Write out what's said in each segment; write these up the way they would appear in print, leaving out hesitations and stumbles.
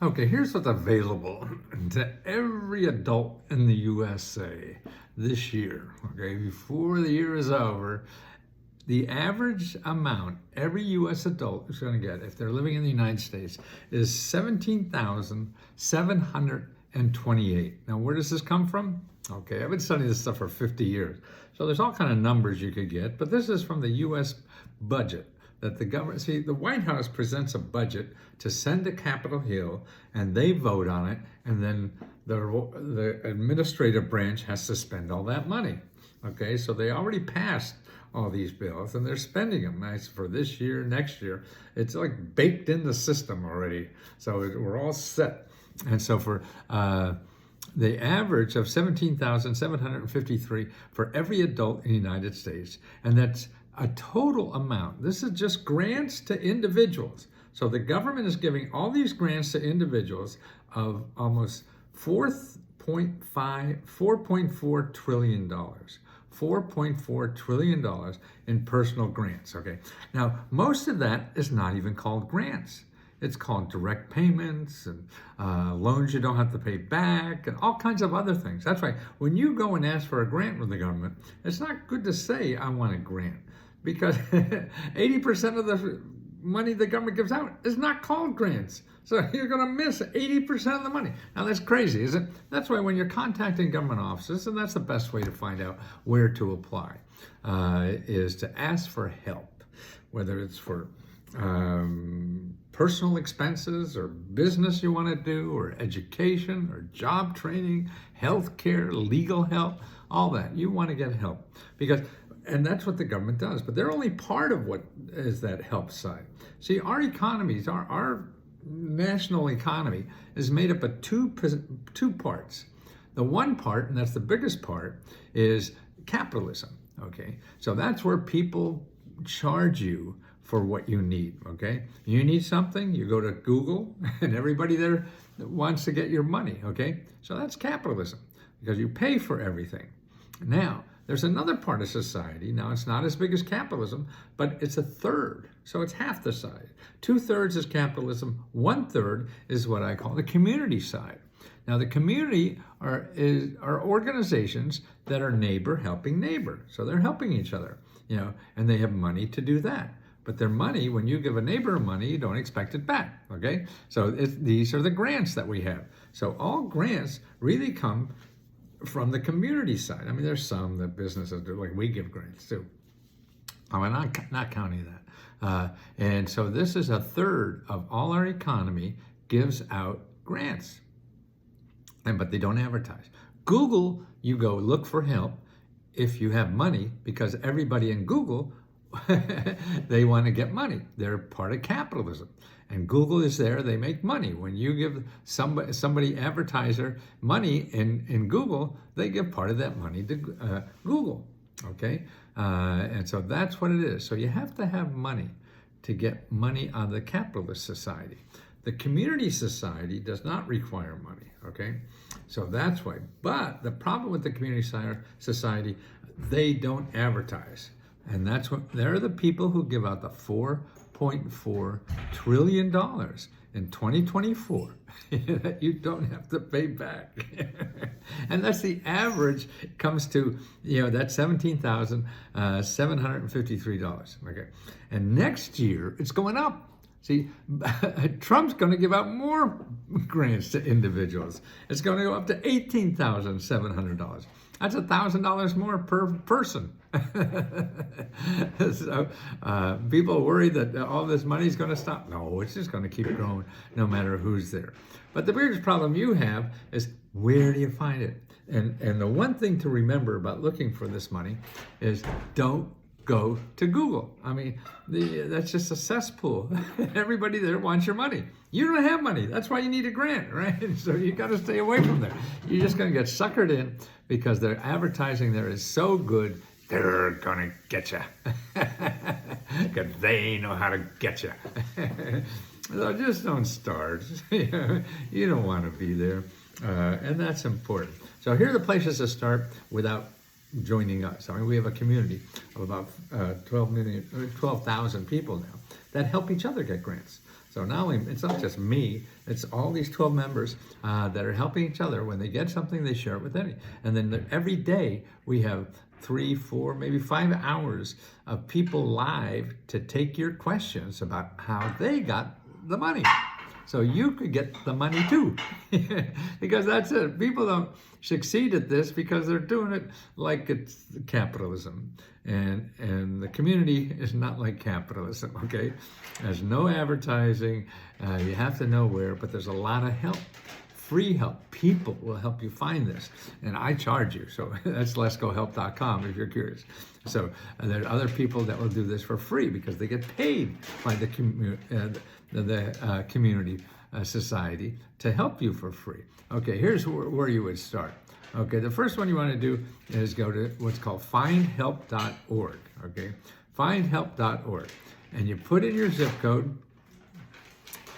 Okay, here's what's available to every adult in the USA this year. Okay, before the year is over, the average amount every US adult is going to get if they're living in the United States is 17,728. Now, where does this come from? Okay, I've been studying this stuff for 50 years. So there's all kind of numbers you could get, but this is from the US budget that the government, see, the White House presents a budget to send to Capitol Hill and they vote on it, and then the administrative branch has to spend all that money. Okay, so they already passed all these bills and they're spending them nice for this year, next year. It's like baked in the system already. So we're all set. And so for the average of 17,753 for every adult in the United States, and that's a total amount. This is just grants to individuals. So the government is giving all these grants to individuals of almost $4.4 trillion. $4.4 trillion in personal grants. Okay. Now, most of that is not even called grants. It's called direct payments and loans you don't have to pay back and all kinds of other things. That's right. When you go and ask for a grant from the government, it's not good to say, I want a grant, because 80% of the money the government gives out is not called grants. So you're going to miss 80% of the money. Now that's crazy, isn't it? That's why when you're contacting government offices, and that's the best way to find out where to apply, is to ask for help, whether it's for personal expenses or business you want to do, or education or job training, healthcare, legal help, all that. You want to get help and that's what the government does, but they're only part of what is that help side. See, our economies, our national economy is made up of two parts. The one part, and that's the biggest part, is capitalism, okay? So that's where people charge you for what you need, okay? You need something, you go to Google, and everybody there wants to get your money, okay? So that's capitalism, because you pay for everything. Now, there's another part of society. Now, it's not as big as capitalism, but it's a third. So it's half the side. 2/3 is capitalism. 1/3 is what I call the community side. Now, the community are organizations that are neighbor helping neighbor. So they're helping each other, and they have money to do that. But their money, when you give a neighbor money, you don't expect it back, okay? So these are the grants that we have. So all grants really come from the community side. I mean, there's some that businesses do, like we give grants too. I'm not counting that. And so this is a third of all our economy gives out grants, but they don't advertise. Google, you go look for help if you have money, because everybody in Google, they want to get money. They're part of capitalism. And Google is there, they make money. When you give somebody advertiser money in Google, they give part of that money to Google, okay? And so that's what it is. So you have to have money to get money on the capitalist society. The community society does not require money, okay? So that's why. But the problem with the community society, they don't advertise. And that's what, they're the people who give out the $4.4 trillion in 2024 that you don't have to pay back. And that's the average, comes to, that's $17,753, okay? And next year, it's going up. See, Trump's going to give out more grants to individuals. It's going to go up to $18,700. That's $1,000 more per person. So people worry that all this money is going to stop. No, it's just going to keep growing no matter who's there. But the biggest problem you have is, where do you find it? And the one thing to remember about looking for this money is, don't go to Google. I mean, that's just a cesspool. Everybody there wants your money. You don't have money. That's why you need a grant, right? So you got to stay away from there. You're just going to get suckered in, because their advertising there is so good, they're going to get you. Because they know how to get you. So just don't start. You don't want to be there. And that's important. So here are the places to start without joining us. I mean, we have a community of about 12,000 people now that help each other get grants. So not only, it's not just me, it's all these 12 members that are helping each other. When they get something, they share it with any. And then every day we have 3, 4, maybe 5 hours of people live to take your questions about how they got the money. So you could get the money too. Because that's it. People don't succeed at this because they're doing it like it's capitalism. And the community is not like capitalism, okay? There's no advertising. You have to know where, but there's a lot of help. Free help. People will help you find this. And I charge you. So that's letsgohelp.com if you're curious. So there are other people that will do this for free because they get paid by the community society to help you for free. Okay, here's where you would start. Okay, the first one you want to do is go to what's called findhelp.org. Okay, findhelp.org. And you put in your zip code,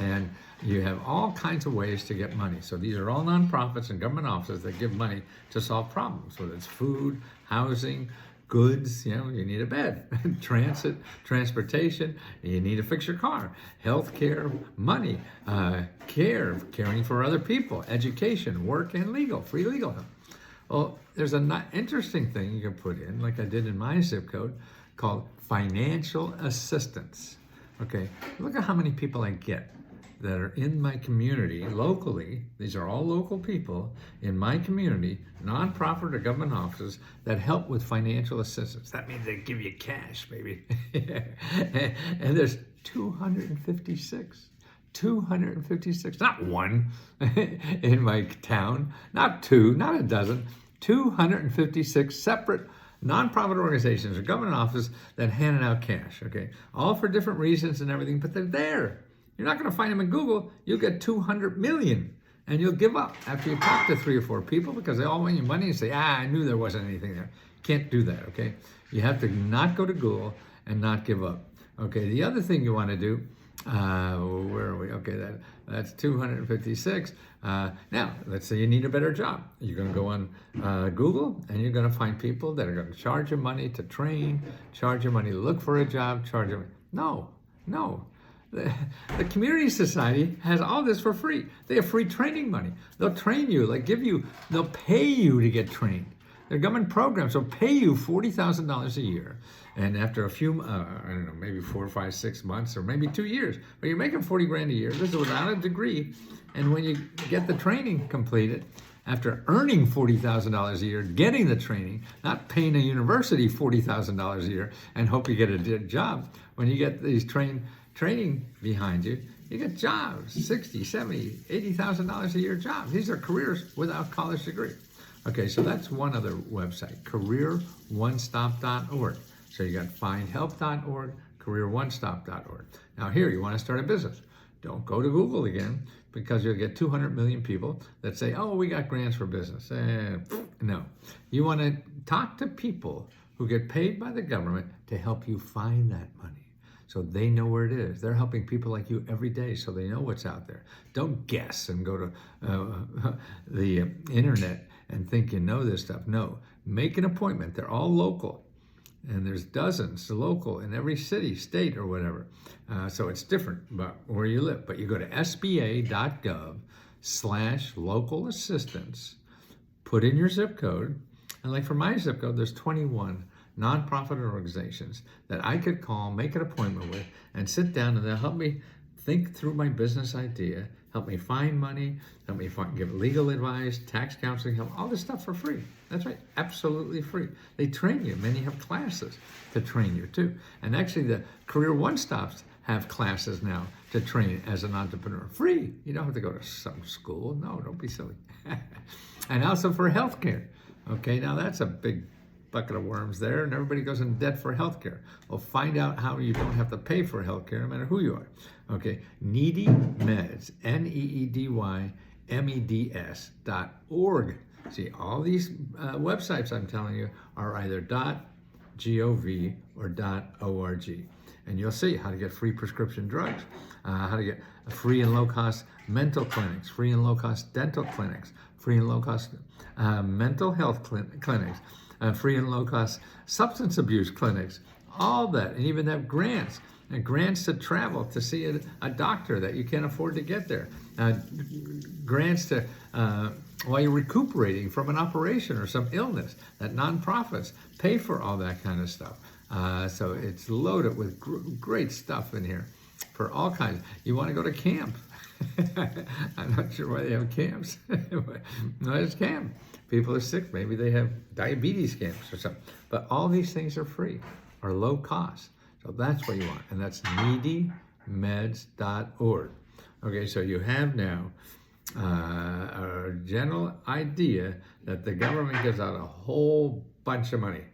and you have all kinds of ways to get money. So these are all nonprofits and government offices that give money to solve problems, whether it's food, housing, goods, you need a bed, transportation, you need to fix your car, healthcare, money, caring for other people, education, work, and free legal help. Well, there's an interesting thing you can put in, like I did in my zip code, called financial assistance. Okay, look at how many people I get that are in my community locally. These are all local people in my community, nonprofit or government offices, that help with financial assistance. That means they give you cash, baby. And there's 256, not one in my town, not two, not a dozen, 256 separate nonprofit organizations or government offices that handed out cash, okay? All for different reasons and everything, but they're there. You're not going to find them in Google. You'll get 200 million, and you'll give up after you talk to 3 or 4 people because they all want your money and say, I knew there wasn't anything there. Can't do that, okay? You have to not go to Google and not give up. Okay, the other thing you want to do, where are we? Okay, that's 256. Now, let's say you need a better job. You're going to go on Google, and you're going to find people that are going to charge you money to train, charge you money to look for a job, charge you money. No. The community society has all this for free. They have free training money. They'll train you, they'll pay you to get trained. Their government programs will pay you $40,000 a year. And after a few, maybe 4, 5, 6 months, or maybe 2 years, but you're making 40 grand a year. This is without a degree. And when you get the training completed, after earning $40,000 a year, getting the training, not paying a university $40,000 a year and hope you get a job, when you get these training behind you, you get jobs, $60,000, $70,000, $80,000 a year jobs. These are careers without college degree. Okay, so that's one other website, careeronestop.org. So you got findhelp.org, careeronestop.org. Now here, you want to start a business. Don't go to Google again, because you'll get 200 million people that say, oh, we got grants for business. No. You want to talk to people who get paid by the government to help you find that money. So they know where it is. They're helping people like you every day, so they know what's out there. Don't guess and go to the internet and think you know this stuff. No, make an appointment. They're all local, and there's dozens local in every city, state, or whatever. So it's different about where you live. But you go to sba.gov/local assistance, put in your zip code, and like for my zip code, there's 21 nonprofit organizations that I could call, make an appointment with, and sit down, and they'll help me think through my business idea, help me find money, help me give legal advice, tax counseling, help, all this stuff for free. That's right, absolutely free. They train you. Many have classes to train you too. And actually the Career One Stops have classes now to train as an entrepreneur. Free. You don't have to go to some school. No, don't be silly. And also for healthcare. Okay, now that's a big bucket of worms there, and everybody goes in debt for healthcare. Well, find out how you don't have to pay for healthcare no matter who you are. Okay, Needy Meds, NEEDYMEDS.org. See, all these websites I'm telling you are either .gov or .org. And you'll see how to get free prescription drugs, how to get free and low-cost mental clinics, free and low-cost dental clinics, free and low-cost mental health clinics, free and low-cost substance abuse clinics, all that, and even have grants grants to travel to see a doctor that you can't afford to get there. Grants to while you're recuperating from an operation or some illness, that nonprofits pay for all that kind of stuff. So it's loaded with great stuff in here for all kinds. You want to go to camp. I'm not sure why they have camps. No, it's camp. People are sick. Maybe they have diabetes camps or something. But all these things are free or low cost. So that's what you want. And that's needymeds.org. Okay, so you have now a general idea that the government gives out a whole bunch of money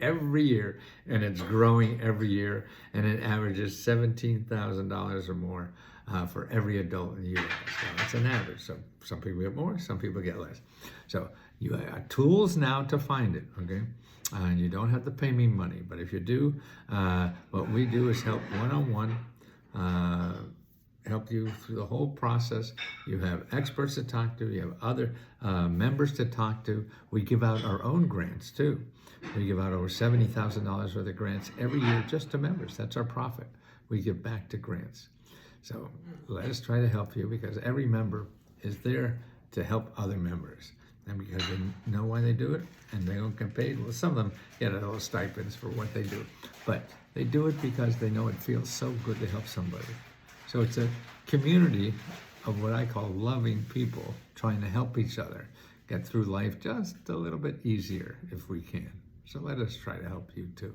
every year, and it's growing every year, and it averages $17,000 or more for every adult in the U.S. So that's an average. So some people get more, some people get less. So you have tools now to find it, okay? And you don't have to pay me money, but if you do, what we do is help one-on-one, help you through the whole process. You have experts to talk to. You have other members to talk to. We give out our own grants too. We give out over $70,000 worth of grants every year just to members. That's our profit. We give back to grants. So let us try to help you, because every member is there to help other members. And because they know why they do it and they don't get paid. Well, some of them get a little stipends for what they do. But they do it because they know it feels so good to help somebody. So it's a community of what I call loving people trying to help each other get through life just a little bit easier if we can. So let us try to help you too.